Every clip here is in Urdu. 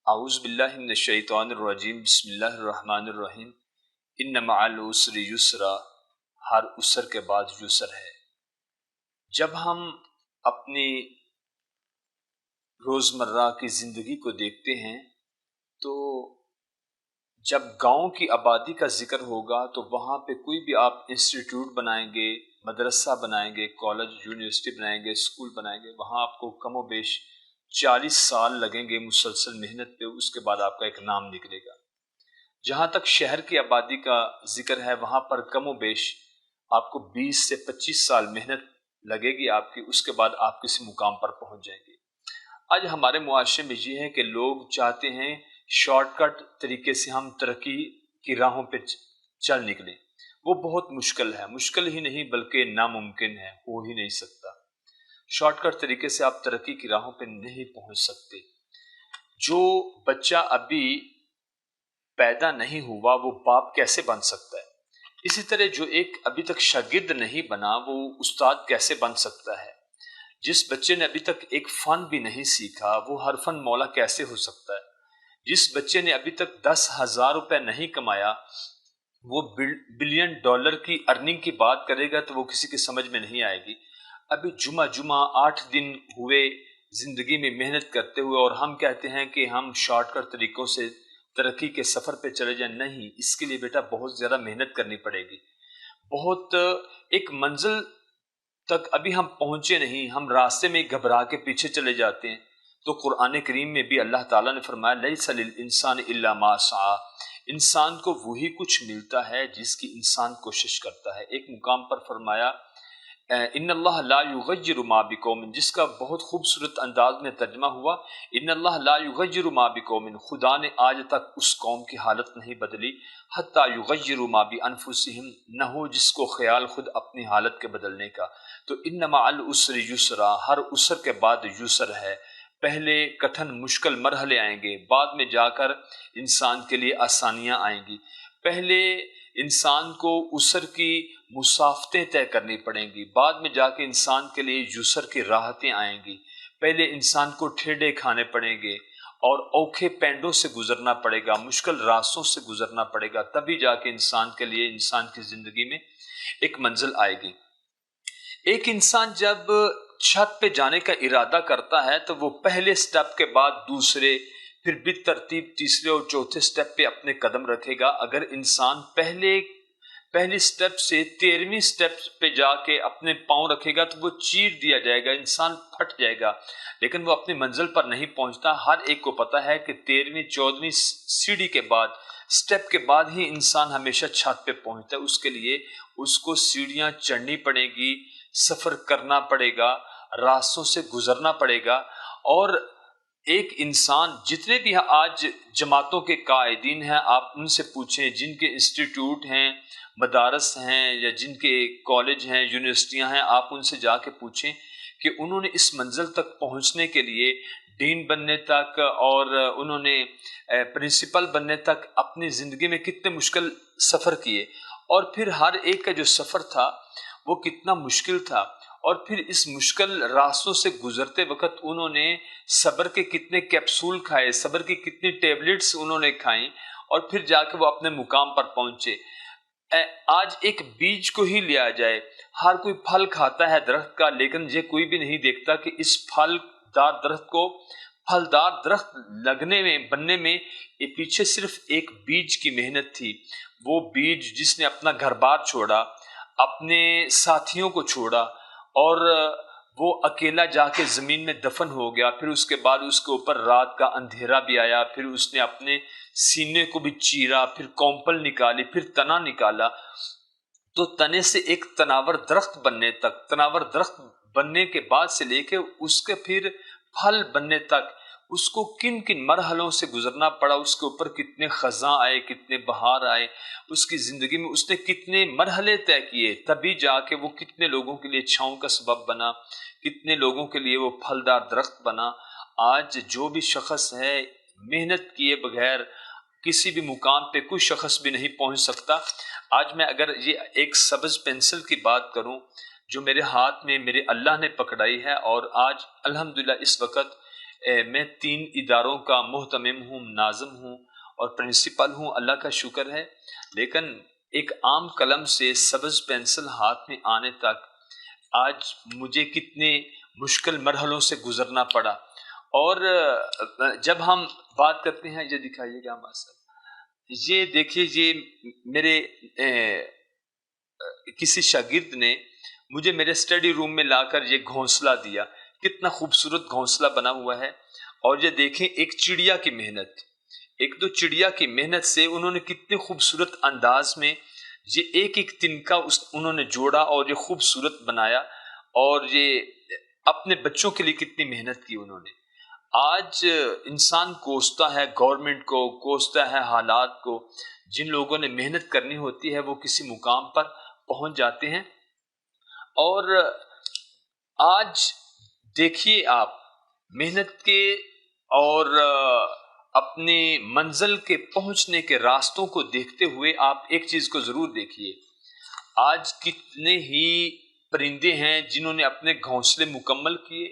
اعوذ باللہ من الشیطان الرجیم بسم اللہ الرحمن الرحیم ان مع العسر یسرا، ہر عسر کے بعد یسر ہے۔ جب ہم اپنی روزمرہ کی زندگی کو دیکھتے ہیں تو جب گاؤں کی آبادی کا ذکر ہوگا تو وہاں پہ کوئی بھی آپ انسٹیٹیوٹ بنائیں گے، مدرسہ بنائیں گے، کالج یونیورسٹی بنائیں گے، اسکول بنائیں گے، وہاں آپ کو کم و بیش 40 سال لگیں گے مسلسل محنت پہ، اس کے بعد آپ کا ایک نام نکلے گا۔ جہاں تک شہر کی آبادی کا ذکر ہے وہاں پر کم و بیش آپ کو 20 سے 25 سال محنت لگے گی آپ کی، اس کے بعد آپ کسی مقام پر پہنچ جائیں گے۔ آج ہمارے معاشرے میں یہ ہے کہ لوگ چاہتے ہیں شارٹ کٹ طریقے سے ہم ترقی کی راہوں پہ چل نکلیں۔ وہ بہت مشکل ہے، مشکل ہی نہیں بلکہ ناممکن ہے، ہو ہی نہیں سکتا۔ شارٹ کٹ طریقے سے آپ ترقی کی راہوں پہ نہیں پہنچ سکتے۔ جو بچہ ابھی پیدا نہیں ہوا وہ باپ کیسے بن سکتا ہے؟ اسی طرح جو ایک ابھی تک شاگرد نہیں بنا وہ استاد کیسے بن سکتا ہے؟ جس بچے نے ابھی تک ایک فن بھی نہیں سیکھا وہ ہر فن مولا کیسے ہو سکتا ہے؟ جس بچے نے ابھی تک 10,000 روپے نہیں کمایا وہ بلین ڈالر کی ارننگ کی بات کرے گا تو وہ کسی کی سمجھ میں نہیں آئے گی۔ ابھی جمعہ 8 دن ہوئے زندگی میں محنت کرتے ہوئے اور ہم کہتے ہیں کہ ہم شارٹ کٹ طریقوں سے ترقی کے سفر پہ چلے جائیں۔ نہیں، اس کے لیے بیٹا بہت زیادہ محنت کرنی پڑے گی۔ بہت ایک منزل تک ابھی ہم پہنچے نہیں، ہم راستے میں گھبرا کے پیچھے چلے جاتے ہیں۔ تو قرآن کریم میں بھی اللہ تعالیٰ نے فرمایا لیس للانسان الا ما سعی، انسان کو وہی کچھ ملتا ہے جس کی انسان کوشش کرتا ہے۔ ایک مقام پر فرمایا ان اللہ لا یغیر ما بقوم، جس کا بہت خوبصورت انداز میں ترجمہ ہوا ان اللہ لا یغیر ما بقوم، خدا نے آج تک اس قوم کی حالت نہیں بدلی حتی یغیروا ما بانفسہم، نہ ہو جس کو خیال خود اپنی حالت کے بدلنے کا۔ تو ان مع العسر یسرا، ہر عسر کے بعد یسر ہے۔ پہلے کٹھن مشکل مرحلے آئیں گے، بعد میں جا کر انسان کے لیے آسانیاں آئیں گی۔ پہلے انسان کو عسر کی مسافتیں طے کرنی پڑیں گی، بعد میں جا کے انسان کے لیے یسر کی راحتیں آئیں گی۔ پہلے انسان کو ٹھیڈے کھانے پڑیں گے اور اوکھے پینڈوں سے گزرنا پڑے گا، مشکل راستوں سے گزرنا پڑے گا، تبھی جا کے انسان کے لیے انسان کی زندگی میں ایک منزل آئے گی۔ ایک انسان جب چھت پہ جانے کا ارادہ کرتا ہے تو وہ پہلے سٹیپ کے بعد دوسرے، پھر بالترتیب تیسرے اور چوتھے سٹیپ پہ اپنے قدم رکھے گا۔ اگر انسان پہلی سٹیپ سے 13ویں سٹیپ پہ جا کے اپنے پاؤں رکھے گا تو وہ چیر دیا جائے گا، انسان پھٹ جائے گا، لیکن وہ اپنی منزل پر نہیں پہنچتا۔ ہر ایک کو پتا ہے کہ 13ویں 14ویں سیڑھی کے بعد، سٹیپ کے بعد ہی انسان ہمیشہ چھت پہ پہنچتا ہے۔ اس کے لیے اس کو سیڑھیاں چڑھنی پڑے گی، سفر کرنا پڑے گا، راستوں سے گزرنا پڑے گا۔ اور ایک انسان جتنے بھی آج جماعتوں کے قائدین ہیں آپ ان سے پوچھیں، جن کے انسٹیٹیوٹ ہیں، مدارس ہیں یا جن کے کالج ہیں، یونیورسٹیاں ہیں، آپ ان سے جا کے پوچھیں کہ انہوں نے اس منزل تک پہنچنے کے لیے ڈین بننے تک اور انہوں نے پرنسپل بننے تک اپنی زندگی میں کتنے مشکل سفر کیے، اور پھر ہر ایک کا جو سفر تھا وہ کتنا مشکل تھا، اور پھر اس مشکل راستوں سے گزرتے وقت انہوں نے صبر کے کتنے کیپسول کھائے، صبر کی کتنی ٹیبلٹس انہوں نے کھائیں، اور پھر جا کے وہ اپنے مقام پر پہنچے۔ آج ایک بیج کو ہی لیا جائے، ہر کوئی پھل کھاتا ہے درخت کا، لیکن یہ کوئی بھی نہیں دیکھتا کہ اس پھلدار درخت کو پھلدار درخت بننے میں یہ پیچھے صرف ایک بیج کی محنت تھی۔ وہ بیج جس نے اپنا گھر بار چھوڑا، اپنے ساتھیوں کو چھوڑا، اور وہ اکیلا جا کے زمین میں دفن ہو گیا، پھر اس کے بعد اس کے اوپر رات کا اندھیرا بھی آیا، پھر اس نے اپنے سینے کو بھی چیرا، پھر کومپل نکالی، پھر تنا نکالا۔ تو تنے سے ایک تناور درخت بننے تک، تناور درخت بننے کے بعد سے لے کے اس کے پھر پھل بننے تک اس کو کن کن مرحلوں سے گزرنا پڑا، اس کے اوپر کتنے خزاں آئے، کتنے بہار آئے، اس کی زندگی میں اس نے کتنے مرحلے طے کیے، تبھی جا کے وہ کتنے لوگوں کے لیے چھاؤں کا سبب بنا، کتنے لوگوں کے لیے وہ پھلدار درخت بنا۔ آج جو بھی شخص ہے محنت کیے بغیر کسی بھی مقام پہ کوئی شخص بھی نہیں پہنچ سکتا۔ آج میں اگر یہ ایک سبز پینسل کی بات کروں جو میرے ہاتھ میں میرے اللہ نے پکڑائی ہے، اور آج الحمدللہ اس وقت میں 3 اداروں کا محتمم ہوں، ناظم ہوں اور پرنسپل ہوں، اللہ کا شکر ہے، لیکن ایک عام قلم سے سبز پینسل ہاتھ میں آنے تک آج مجھے کتنے مشکل مرحلوں سے گزرنا پڑا۔ اور جب ہم بات کرتے ہیں، یہ دکھائیے گا ہمارے ساتھ، یہ دیکھیے، یہ میرے کسی شاگرد نے مجھے میرے اسٹڈی روم میں لا کر یہ گھونسلہ دیا، کتنا خوبصورت گھونسلہ بنا ہوا ہے۔ اور یہ دیکھیں، ایک چڑیا کی محنت، ایک دو چڑیا کی محنت سے انہوں نے کتنے خوبصورت انداز میں یہ ایک ایک تنکا انہوں نے جوڑا اور یہ خوبصورت بنایا، اور یہ اپنے بچوں کے لیے کتنی محنت کی انہوں نے۔ آج انسان کوستا ہے گورنمنٹ کو، کوستا ہے حالات کو، جن لوگوں نے محنت کرنی ہوتی ہے وہ کسی مقام پر پہنچ جاتے ہیں۔ اور آج دیکھیے آپ محنت کے اور اپنی منزل کے پہنچنے کے راستوں کو دیکھتے ہوئے آپ ایک چیز کو ضرور دیکھیے، آج کتنے ہی پرندے ہیں جنہوں نے اپنے گھونسلے مکمل کیے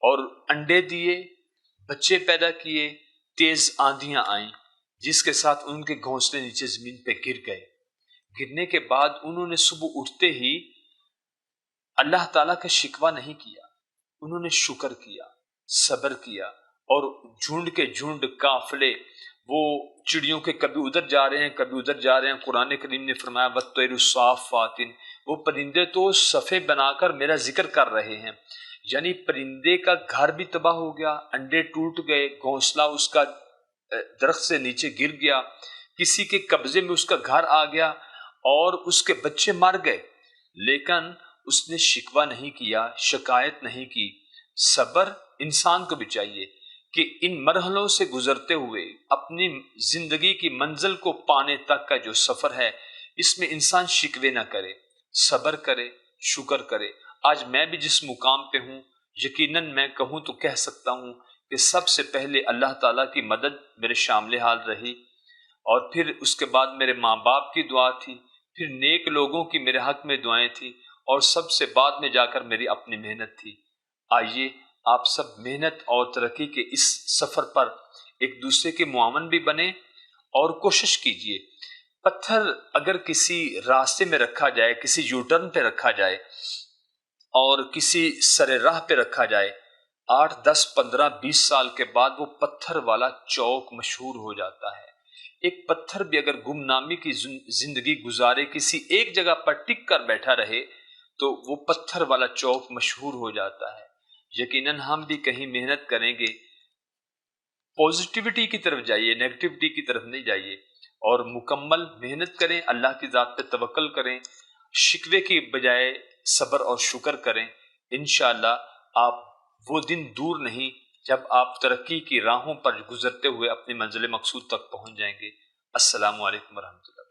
اور انڈے دیے، بچے پیدا کیے، تیز آندھیاں آئیں جس کے ساتھ ان کے گھونسلے نیچے زمین پہ گر گئے۔ گرنے کے بعد انہوں نے صبح اٹھتے ہی اللہ تعالیٰ کا شکوہ نہیں کیا، انہوں نے شکر کیا، صبر کیا، اور جھنڈ کے جھنڈ قافلے، وہ چڑیوں کے کبھی ادھر جا رہے ہیں کبھی ادھر جا رہے ہیں۔ قرآن کریم نے فرمایا وَالطَّيْرُ صَافَّاتٍ، وہ پرندے تو صفے بنا کر میرا ذکر کر رہے ہیں، یعنی پرندے کا گھر بھی تباہ ہو گیا، انڈے ٹوٹ گئے، گھونسلہ اس کا درخت سے نیچے گر گیا، کسی کے قبضے میں اس کا گھر آ گیا اور اس کے بچے مر گئے، لیکن اس نے شکوہ نہیں کیا، شکایت نہیں کی۔ صبر انسان کو بھی چاہیے کہ ان مرحلوں سے گزرتے ہوئے اپنی زندگی کی منزل کو پانے تک کا جو سفر ہے، اس میں انسان شکوے نہ کرے، صبر کرے، شکر کرے۔ آج میں بھی جس مقام پہ ہوں، یقیناً میں کہوں تو کہہ سکتا ہوں کہ سب سے پہلے اللہ تعالیٰ کی مدد میرے شامل حال رہی، اور پھر اس کے بعد میرے ماں باپ کی دعا تھی، پھر نیک لوگوں کی میرے حق میں دعائیں تھیں، اور سب سے بعد میں جا کر میری اپنی محنت تھی۔ آئیے آپ سب محنت اور ترقی کے اس سفر پر ایک دوسرے کے معاون بھی بنیں اور کوشش کیجئے۔ پتھر اگر کسی راستے میں رکھا جائے، کسی یو ٹرن پہ رکھا جائے اور کسی سر راہ پہ رکھا جائے، 8، 10، 15، 20 سال کے بعد وہ پتھر والا چوک مشہور ہو جاتا ہے۔ ایک پتھر بھی اگر گمنامی کی زندگی گزارے، کسی ایک جگہ پر ٹک کر بیٹھا رہے، تو وہ پتھر والا چوک مشہور ہو جاتا ہے۔ یقیناً ہم بھی کہیں محنت کریں گے، پوزیٹیوٹی کی طرف جائیے، نیگیٹیوٹی کی طرف نہیں جائیے، اور مکمل محنت کریں، اللہ کی ذات پہ توکل کریں، شکوے کی بجائے صبر اور شکر کریں۔ انشاءاللہ آپ وہ دن دور نہیں جب آپ ترقی کی راہوں پر گزرتے ہوئے اپنی منزل مقصود تک پہنچ جائیں گے۔ السلام علیکم ورحمۃ اللہ۔